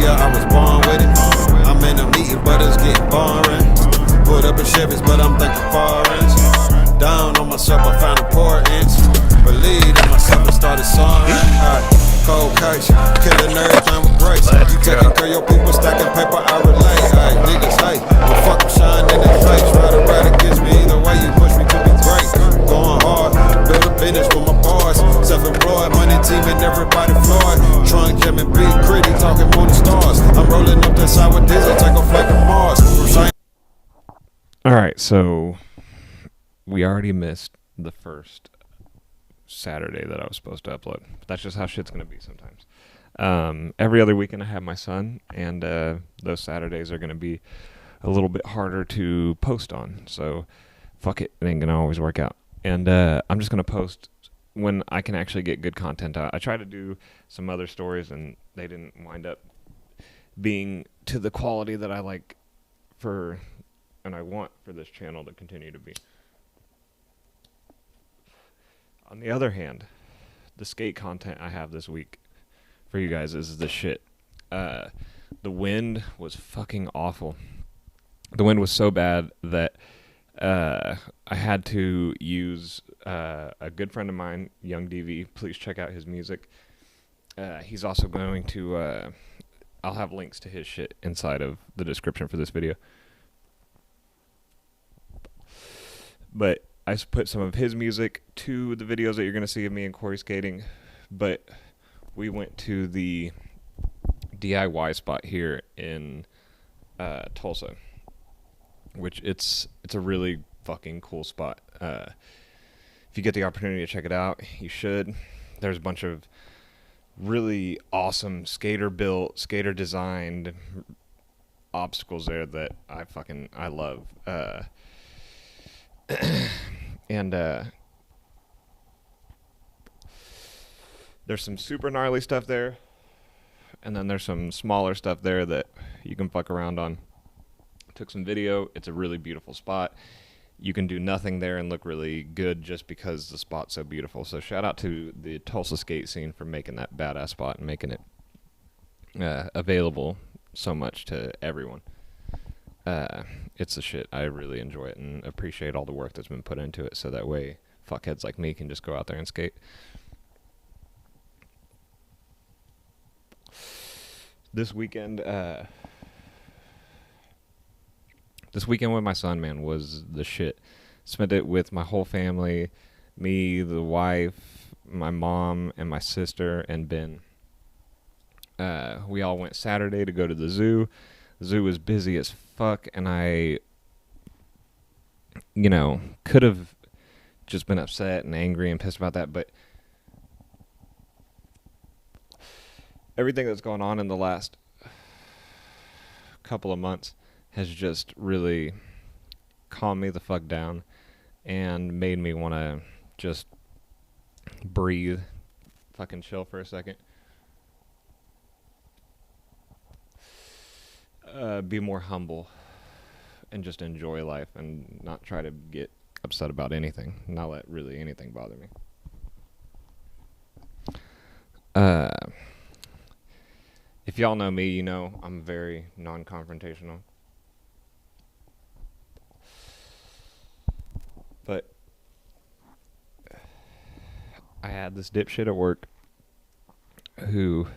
yeah, I was born with it. I'm in a meeting, but it's getting boring. Pulled up in Chevys, but I'm thinking foreigns. Down on myself, I found importance. Believed in myself and started soaring. Cold case, killing everything with grace. You taking care of your people, stacking paper, I relate. Ay, niggas hate, but fuck them, shine in their face. Ride against me, either way you push me to be great. Going hard, build a business with my boys. Self-employed, money team and everybody Floyd. Trunk Jim and Big Gritty, talking more than stars. I'm rolling up that side with diesel, take a flight to Mars. Alright, so we already missed the first Saturday that I was supposed to upload. But that's just how shit's going to be sometimes. Every other weekend I have my son, and those Saturdays are going to be a little bit harder to post on. So fuck it, it ain't going to always work out. And I'm just going to post when I can actually get good content out. I tried to do some other stories, and they didn't wind up being to the quality that I like for, and I want for this channel to continue to be. On the other hand, the skate content I have this week for you guys is the shit. The wind was fucking awful. The wind was so bad that I had to use a good friend of mine, Young DV. Please check out his music. He's also going to... I'll have links to his shit inside of the description for this video. But I put some of his music to the videos that you're going to see of me and Corey skating. But we went to the DIY spot here in Tulsa, which it's a really fucking cool spot. If you get the opportunity to check it out, you should. There's a bunch of really awesome skater-built, skater-designed obstacles there that I love. And there's some super gnarly stuff there, and then there's some smaller stuff there that you can fuck around on. Took some video. It's a really beautiful spot. You can do nothing there and look really good just because the spot's so beautiful. So shout out to the Tulsa skate scene for making that badass spot and making it available so much to everyone. It's the shit. I really enjoy it and appreciate all the work that's been put into it, so that way fuckheads like me can just go out there and skate. This weekend with my son, man, was the shit. Spent it with my whole family, me, the wife, my mom, and my sister, and Ben. We all went Saturday to go to the zoo. The zoo was busy as fuck, and I, could have just been upset and angry and pissed about that, but everything that's gone on in the last couple of months has just really calmed me the fuck down and made me want to just breathe, fucking chill for a second. Be more humble and just enjoy life and not try to get upset about anything. Not let really anything bother me. If y'all know me, you know I'm very non-confrontational. But I had this dipshit at work who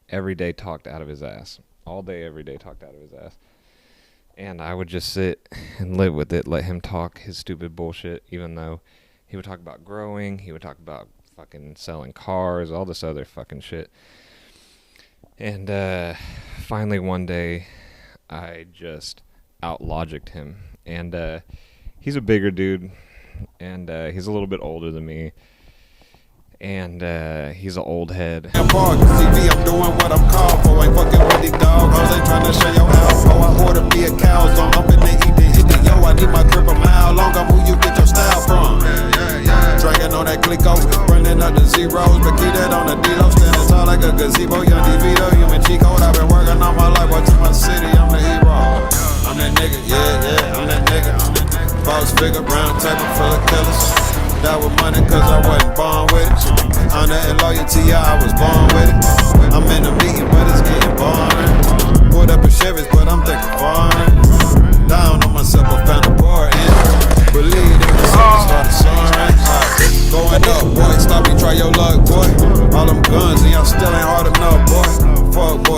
every day talked out of his ass. All day, every day talked out of his ass. And I would just sit and live with it, let him talk his stupid bullshit, even though he would talk about growing, he would talk about fucking selling cars, all this other fucking shit. And finally one day, I just out-logicked him. And he's a bigger dude, and he's a little bit older than me. And he's an old head. I'm doing what I'm called for. Ain't fucking with these dogs. Ain't trying to show your house. I order me a cow zone. I'm finna eat the hit. Yo, I need my grip a mile longer. Who you get your style from? Dragging on that Glico, running up the zeros. But keep that on the D-Lo. Standing tall like a gazebo. Young DeVito, human cheat code. I've been working all my life. Watching my city. I'm the hero. I'm that nigga. Yeah, I'm that nigga. Boss figure, brown table full of killers. That was money cause I wasn't born with it. Honor and loyalty, yeah, I was born with it. I'm in a meeting, but it's getting boring.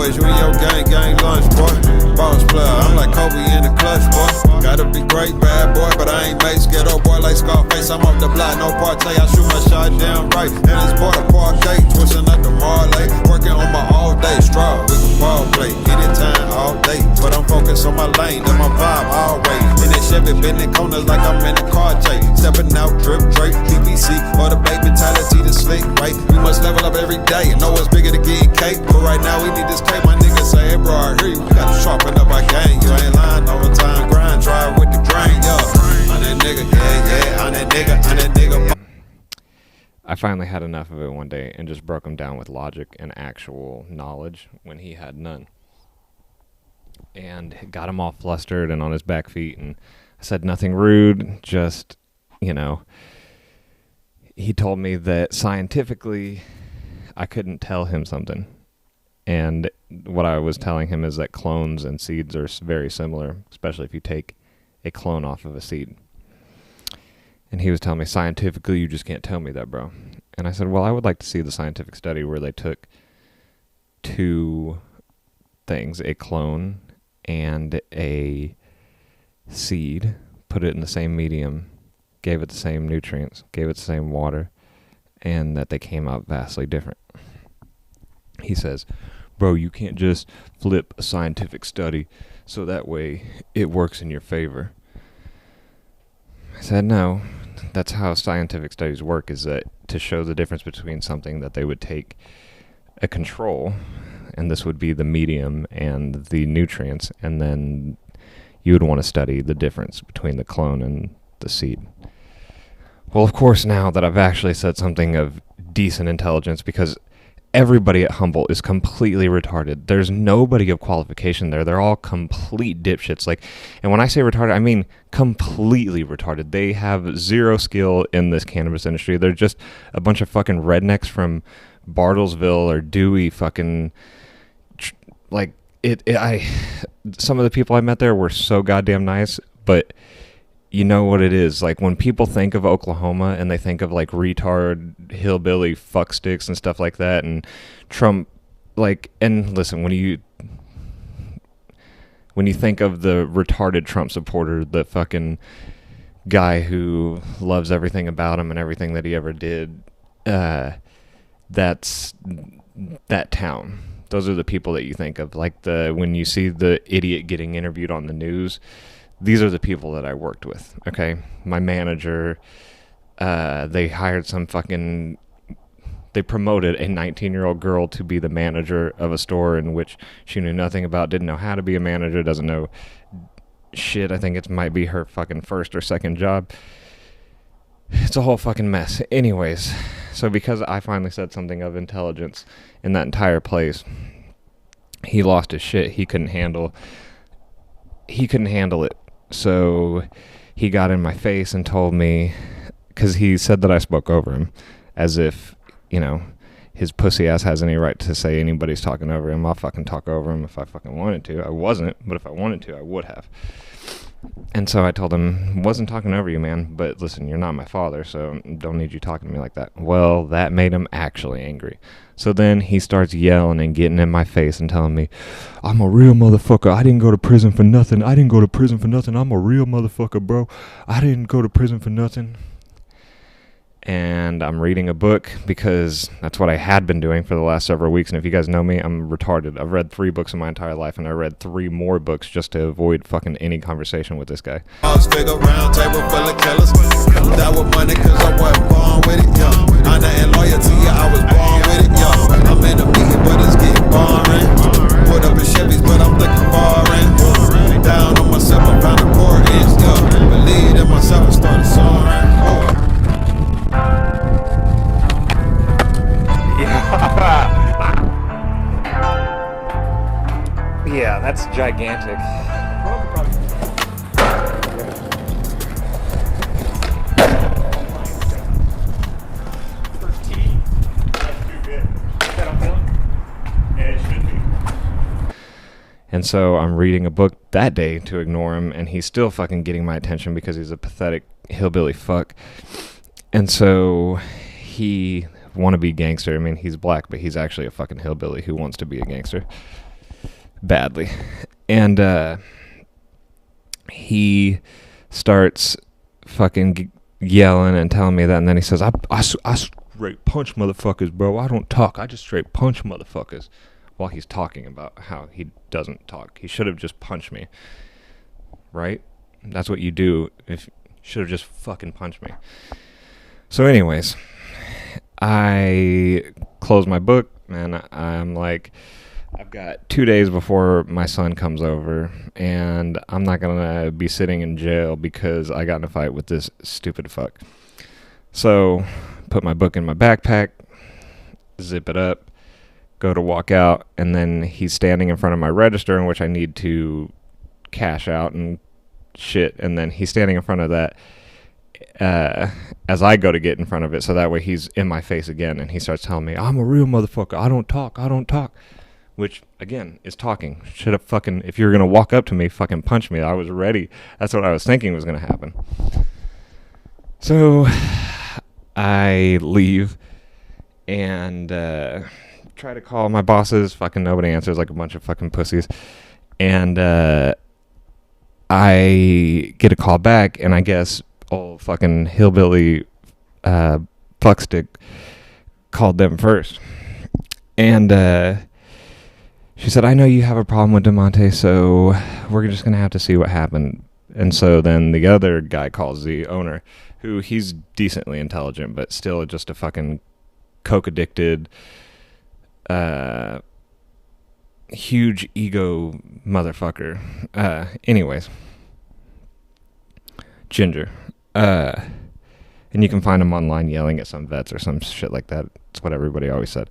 boys, you and your gang lunch, boy. Boss player, I'm like Kobe in the clutch, boy. Gotta be great, bad boy, but I ain't Mace. Ghetto boy like Scarface, I'm off the block, no partay. I shoot my shot damn right, and it's border parquet. Twisting up the Marley, working on my all day straw. We can ball play, anytime, all day. But I'm focused on my lane, and my vibe always. In that Chevy, bending corners like I'm in a car chase. Stepping out, drip, Drake, BBC, or the baby mentality, the slick, right? We must level up every day. Know it's bigger to get cake, but right now we need this cake. My niggas say, hey bro, I hear you. We gotta sharpen up our game. You ain't lying, overtime grind, drive with the grain, yeah. I'm that nigga, yeah, I'm that nigga. I finally had enough of it one day and just broke him down with logic and actual knowledge when he had none. And got him all flustered and on his back feet, and I said nothing rude, just, he told me that scientifically I couldn't tell him something. And what I was telling him is that clones and seeds are very similar, especially if you take a clone off of a seed. And he was telling me, scientifically, you just can't tell me that, bro. And I said, well, I would like to see the scientific study where they took two things, a clone and a seed, put it in the same medium, gave it the same nutrients, gave it the same water, and that they came out vastly different. He says, bro, you can't just flip a scientific study so that way it works in your favor. I said, no, that's how scientific studies work, is that to show the difference between something that they would take a control, and this would be the medium and the nutrients, and then you would want to study the difference between the clone and the seed. Well, of course, now that I've actually said something of decent intelligence, because everybody at Humboldt is completely retarded. There's nobody of qualification there. They're all complete dipshits. And when I say retarded, I mean completely retarded. They have zero skill in this cannabis industry. They're just a bunch of fucking rednecks from Bartlesville or Dewey fucking... Some of the people I met there were so goddamn nice, but you know what it is. Like, when people think of Oklahoma and they think of, like, retard, hillbilly fucksticks and stuff like that, and Trump, and listen, when you think of the retarded Trump supporter, the fucking guy who loves everything about him and everything that he ever did, that's that town. Those are the people that you think of. When you see the idiot getting interviewed on the news, these are the people that I worked with, okay? My manager, they hired they promoted a 19-year-old girl to be the manager of a store in which she knew nothing about, didn't know how to be a manager, doesn't know shit. I think it might be her fucking first or second job. It's a whole fucking mess. Anyways, so because I finally said something of intelligence in that entire place, he lost his shit. He couldn't handle it. So he got in my face and told me, because he said that I spoke over him, as if, his pussy ass has any right to say anybody's talking over him. I'll fucking talk over him if I fucking wanted to. I wasn't, but if I wanted to, I would have. And so I told him, wasn't talking over you, man, but listen, you're not my father, so don't need you talking to me like that. Well, that made him actually angry. So then he starts yelling and getting in my face and telling me, I'm a real motherfucker. I didn't go to prison for nothing. I'm a real motherfucker, bro. I didn't go to prison for nothing. And I'm reading a book because that's what I had been doing for the last several weeks. And if you guys know me, I'm retarded. I've read 3 books in my entire life, and I read 3 more books just to avoid fucking any conversation with this guy. Figure round table full of killers. That was money cause I wasn't born with it, yeah. Honor and loyalty, yeah, I was born with it, yeah. I'm in a meeting, but it's getting boring. Put up in Chevys, but I'm thinking foreign. Down on myself, I found a core inch, yeah. Believe in myself and started soaring. Yeah, that's gigantic. First tee, that's too good. That I'm feeling? Yeah, it should be. And so I'm reading a book that day to ignore him, and he's still fucking getting my attention because he's a pathetic hillbilly fuck. And so he wannabe gangster. I mean, he's black, but he's actually a fucking hillbilly who wants to be a gangster. badly. And he starts fucking yelling and telling me that, and then he says, I straight punch motherfuckers, bro. I don't talk. I just straight punch motherfuckers. While he's talking about how he doesn't talk. He should have just punched me. Right? That's what you do. If should have just fucking punched me. So anyways, I close my book, and I'm like, I've got 2 days before my son comes over, and I'm not going to be sitting in jail because I got in a fight with this stupid fuck. So, put my book in my backpack, zip it up, go to walk out, and then he's standing in front of my register in which I need to cash out and shit, and then he's standing in front of that as I go to get in front of it, so that way he's in my face again, and he starts telling me, I'm a real motherfucker, I don't talk, which, again, is talking. Should have fucking, if you were going to walk up to me, fucking punch me. I was ready. That's what I was thinking was going to happen. So, I leave, and try to call my bosses. Fucking nobody answers, like a bunch of fucking pussies. And I get a call back, and I guess old fucking hillbilly fuckstick called them first. And she said, I know you have a problem with Demonte, so we're just going to have to see what happened. And so then the other guy calls the owner, who he's decently intelligent, but still just a fucking coke-addicted, huge ego motherfucker. Anyways. Ginger. And you can find him online yelling at some vets or some shit like that. That's what everybody always said.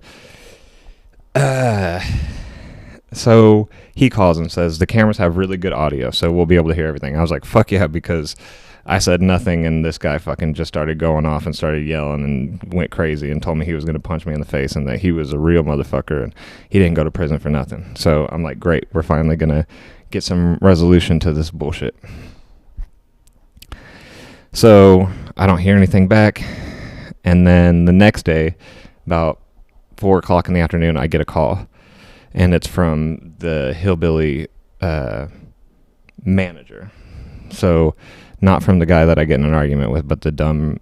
So he calls and says, the cameras have really good audio, so we'll be able to hear everything. I was like, fuck yeah, because I said nothing, and this guy fucking just started going off and started yelling and went crazy and told me he was going to punch me in the face and that he was a real motherfucker and he didn't go to prison for nothing. So I'm like, great, we're finally going to get some resolution to this bullshit. So I don't hear anything back, and then the next day, about 4 o'clock in the afternoon, I get a call. And it's from the hillbilly manager. So, not from the guy that I get in an argument with, but the dumb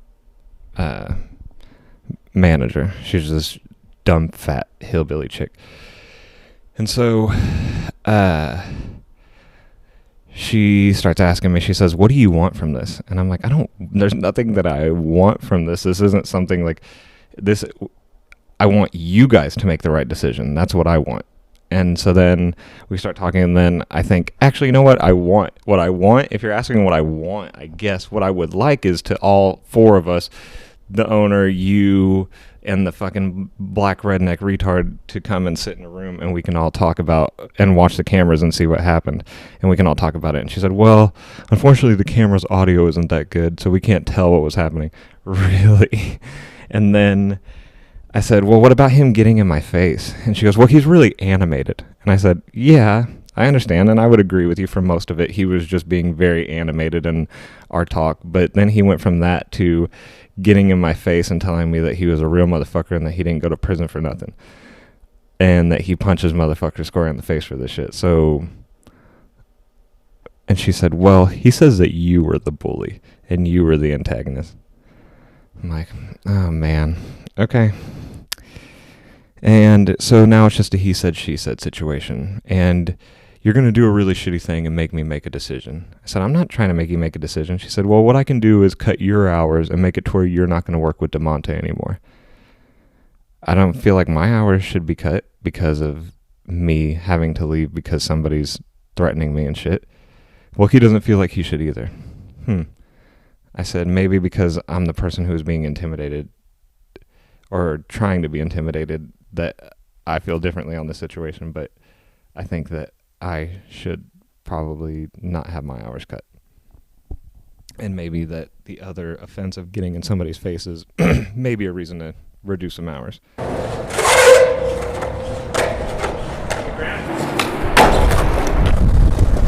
manager. She's this dumb, fat hillbilly chick. And so, she starts asking me, she says, what do you want from this? And I'm like, there's nothing that I want from this. This isn't something like this. I want you guys to make the right decision. That's what I want. And so then we start talking, and then I think, actually, you know what I want? What I want, if you're asking what I want, I guess what I would like is to all 4 of us, the owner, you, and the fucking black redneck retard, to come and sit in a room, and we can all talk about and watch the cameras and see what happened, and we can all talk about it. And she said, well, unfortunately, the camera's audio isn't that good, so we can't tell what was happening. Really? And then I said, well, what about him getting in my face? And she goes, well, he's really animated. And I said, yeah, I understand, and I would agree with you for most of it. He was just being very animated in our talk. But then he went from that to getting in my face and telling me that he was a real motherfucker and that he didn't go to prison for nothing. And that he punches motherfuckers square in the face for this shit. So, and she said, well, he says that you were the bully and you were the antagonist. I'm like, oh, man. Okay. And so now it's just a he said, she said situation. And you're going to do a really shitty thing and make me make a decision. I said, I'm not trying to make you make a decision. She said, well, what I can do is cut your hours and make it to where you're not going to work with Demonte anymore. I don't feel like my hours should be cut because of me having to leave because somebody's threatening me and shit. Well, he doesn't feel like he should either. I said, maybe because I'm the person who's being intimidated or trying to be intimidated that I feel differently on this situation, but I think that I should probably not have my hours cut. And maybe that the other offense of getting in somebody's face is maybe a reason to reduce some hours.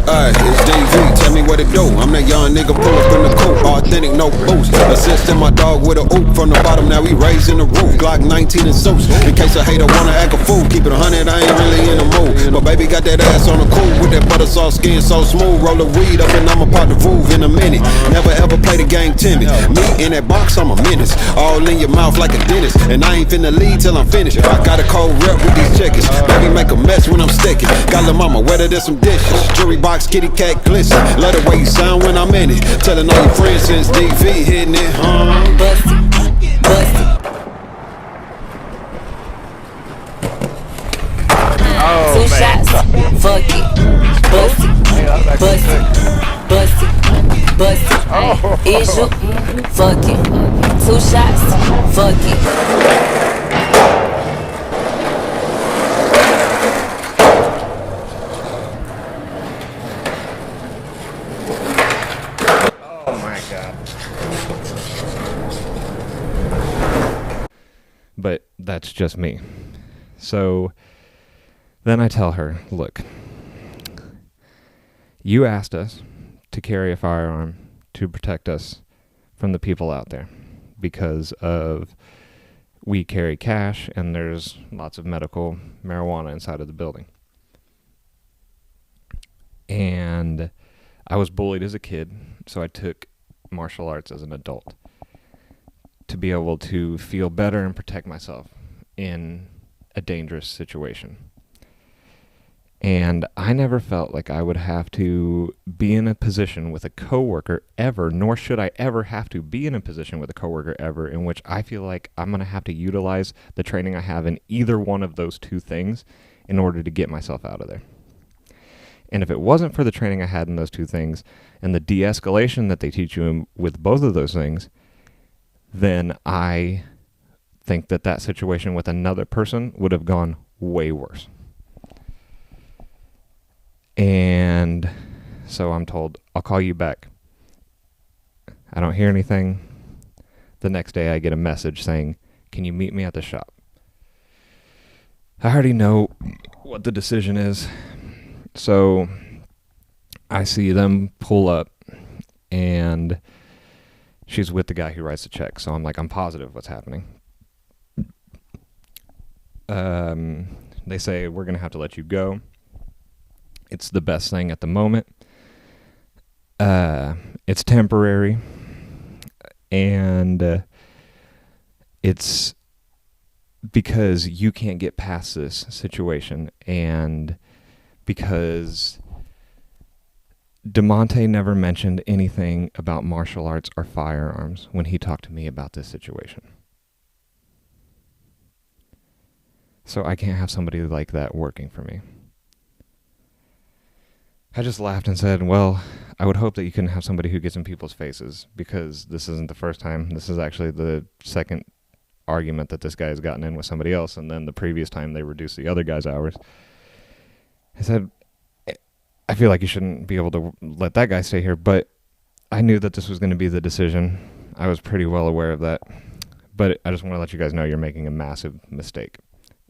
Alright, it's DV tell me what to do. I'm that young nigga pull up in the coupe, authentic, no boost. Assisting my dog with a oop from the bottom, now we raising the roof. Glock 19 and suits, in case a hater wanna act a fool. Keep it 100, I ain't really in the mood. But baby got that ass on the cool with that butter sauce skin so smooth. Roll the weed up and I'ma pop the groove in a minute. Never ever play the game timid. Me in that box, I'm a menace. All in your mouth like a dentist. And I ain't finna leave till I'm finished. I got a cold rep with these chickens. Baby make a mess when I'm sticking. Got lil' mama wetter than some dishes. Jewelry box, kitty cat glisten. Love the way you sound when I'm in it. Telling all your friends since DV hitting it. Bust it, bust it. Two shots, fuck it. Bust it, bust it, bust it, bust it. Is you? Fuck it. Two shots, fuck it. Oh my God. But that's just me. So then I tell her, look, you asked us to carry a firearm to protect us from the people out there because of we carry cash and there's lots of medical marijuana inside of the building. And I was bullied as a kid, so I took martial arts as an adult to be able to feel better and protect myself in a dangerous situation. And I never felt like I would have to be in a position with a coworker ever, nor should I ever have to be in a position with a coworker ever in which I feel like I'm going to have to utilize the training I have in either one of those two things in order to get myself out of there. And if it wasn't for the training I had in those two things and the de-escalation that they teach you with both of those things, then I think that that situation with another person would have gone way worse. And so I'm told, I'll call you back. I don't hear anything. The next day I get a message saying, can you meet me at the shop? I already know what the decision is. So I see them pull up and she's with the guy who writes the check. So I'm like, I'm positive what's happening. They say, we're going to have to let you go. It's the best thing at the moment. It's temporary. And it's because you can't get past this situation. And because Demonte never mentioned anything about martial arts or firearms when he talked to me about this situation. So I can't have somebody like that working for me. I just laughed and said, well, I would hope that you couldn't have somebody who gets in people's faces, because this isn't the first time. This is actually the second argument that this guy has gotten in with somebody else, and then the previous time they reduced the other guy's hours. I said, I feel like you shouldn't be able to let that guy stay here, but I knew that this was going to be the decision. I was pretty well aware of that. But I just want to let you guys know you're making a massive mistake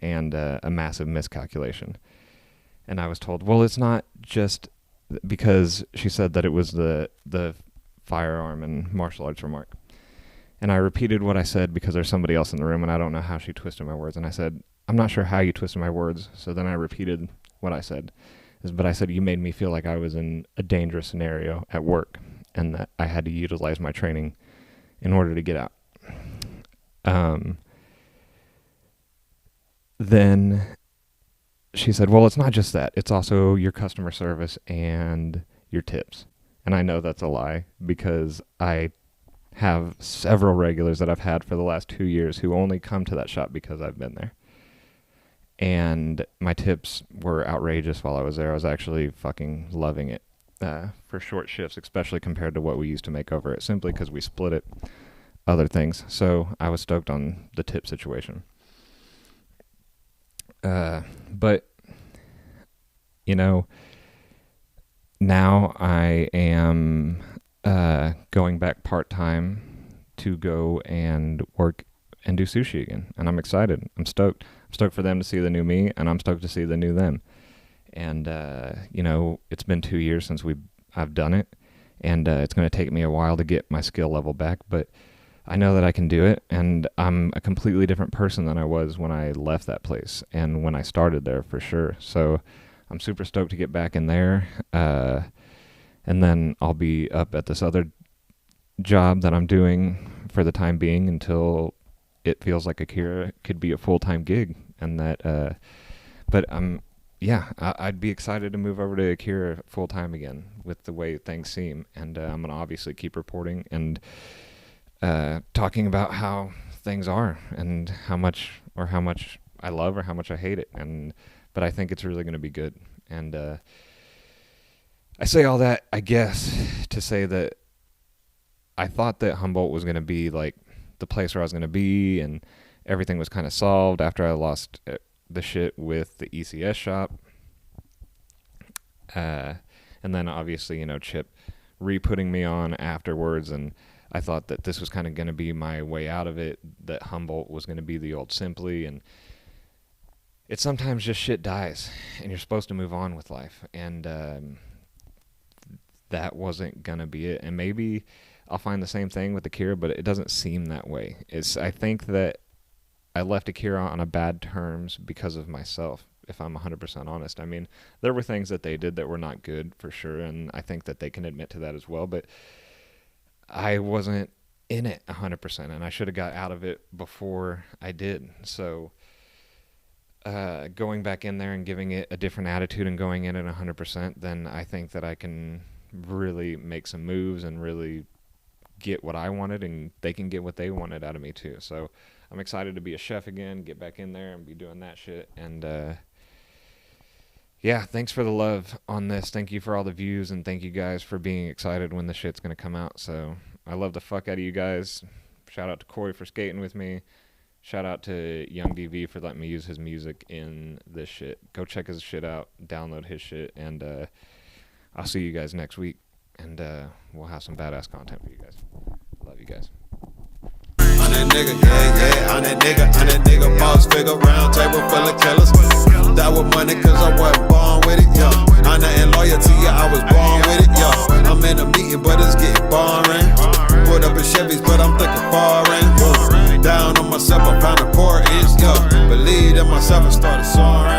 and a massive miscalculation. And I was told, well, it's not just because she said that it was the firearm and martial arts remark. And I repeated what I said because there's somebody else in the room, and I don't know how she twisted my words. And I said, I'm not sure how you twisted my words. So then I repeated what I said. But I said, you made me feel like I was in a dangerous scenario at work and that I had to utilize my training in order to get out. Then she said, well, it's not just that. It's also your customer service and your tips. And I know that's a lie because I have several regulars that I've had for the last 2 years who only come to that shop because I've been there. And my tips were outrageous while I was there. I was actually fucking loving it for short shifts, especially compared to what we used to make over it, simply because we split it, other things. So I was stoked on the tip situation. But, you know, now I am going back part-time to go and work and do sushi again. And I'm excited. I'm stoked. I'm stoked for them to see the new me, and I'm stoked to see the new them. And, you know, it's been 2 years since I've done it, and it's going to take me a while to get my skill level back, but I know that I can do it, and I'm a completely different person than I was when I left that place and when I started there, for sure. So I'm super stoked to get back in there, and then I'll be up at this other job that I'm doing for the time being until it feels like Akira could be a full-time gig, and that but I'd be excited to move over to Akira full-time again with the way things seem, and I'm going to obviously keep reporting and talking about how things are and how much I love or how much I hate it, but I think it's really going to be good. And I say all that, I guess, to say that I thought that Humboldt was going to be like the place where I was going to be, and everything was kind of solved after I lost the shit with the ECS shop. And then obviously, Chip re-putting me on afterwards, and I thought that this was kind of going to be my way out of it, that Humboldt was going to be the old Simply, and it's sometimes just shit dies, and you're supposed to move on with life, and that wasn't going to be it. And maybe I'll find the same thing with Akira, but it doesn't seem that way. I think that I left Akira on a bad terms because of myself, if I'm 100% honest. I mean, there were things that they did that were not good, for sure, and I think that they can admit to that as well, but I wasn't in it 100%, and I should have got out of it before I did. So going back in there and giving it a different attitude and going in at 100%, then I think that I can really make some moves and really get what I wanted, and they can get what they wanted out of me too. So I'm excited to be a chef again, get back in there and be doing that shit. And thanks for the love on this. Thank you for all the views, and thank you guys for being excited when the shit's going to come out. So I love the fuck out of you guys. Shout out to Corey for skating with me. Shout out to Young DV for letting me use his music in this shit. Go check his shit out, download his shit, and I'll see you guys next week, and we'll have some badass content for you guys. Love you guys. On that nigga, boss figure, round table full of killers. Die with money cause I wasn't born with it, yo. I'm not in loyalty, yeah, I was born with it, yo. I'm in a meeting, but it's getting boring. Put up in Chevys, but I'm thinking foreign. Down on myself, I found a 4 inch, yo. Believe in myself and started soaring.